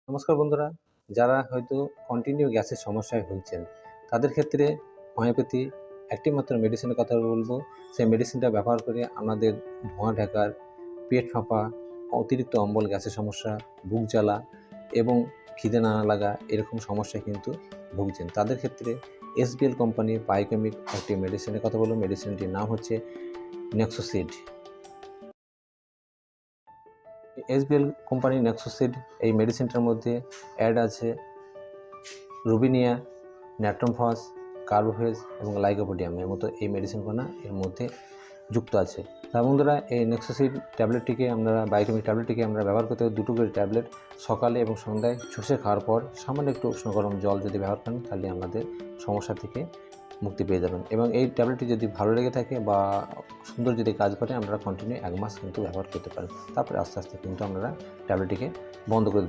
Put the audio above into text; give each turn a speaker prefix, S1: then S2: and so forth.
S1: নমস্কার বন্ধুরা, যারা হয়তো কন্টিনিউ গ্যাসের সমস্যায় ভুগছেন তাদের ক্ষেত্রে হোমিওপ্যাথি একটি মাত্র মেডিসিনের কথা বলবো। সেই মেডিসিনটা ব্যবহার করে আমাদের ধোঁয়া ঢাকার, পেট ফাঁপা, অতিরিক্ত অম্বল, গ্যাসের সমস্যা, বুক জ্বালা এবং খিদে না লাগা এরকম সমস্যায় কিন্তু ভুগছেন। তাদের ক্ষেত্রে এসবিএল কোম্পানির পাইকেমিক একটি মেডিসিনের কথা বলবো। মেডিসিনটির নাম হচ্ছে নেক্সোসিড। এসবিএল কোম্পানির নেক্সোসিড এই মেডিসিনটার মধ্যে অ্যাড আছে রুবিনিয়া, ন্যাট্রমফস, কার্বোভেজ এবং লাইকোপোডিয়ামের মতো এই মেডিসিনগুলো এর মধ্যে যুক্ত আছে। তা বন্ধুরা, এই নেক্সোসিড ট্যাবলেটটিকে বায়োকেমিক ট্যাবলেটটিকে আমরা ব্যবহার করতে হবে 2 করে ট্যাবলেট সকালে এবং সন্ধ্যায় চুষে খাওয়ার পর সামান্য একটু উষ্ণ গরম জল যদি ব্যবহার করেন তাহলে আমাদের সমস্যা থেকে মুক্তি পেয়ে যাবেন। এবং এই ট্যাবলেটটি যদি ভালো লেগে থাকে বা সুন্দর যদি কাজ করে আপনারা কন্টিনিউ 1 মাস কিন্তু ব্যবহার করতে পারেন। তারপরে আস্তে আস্তে কিন্তু আপনারা ট্যাবলেটটিকে বন্ধ করে দেবেন।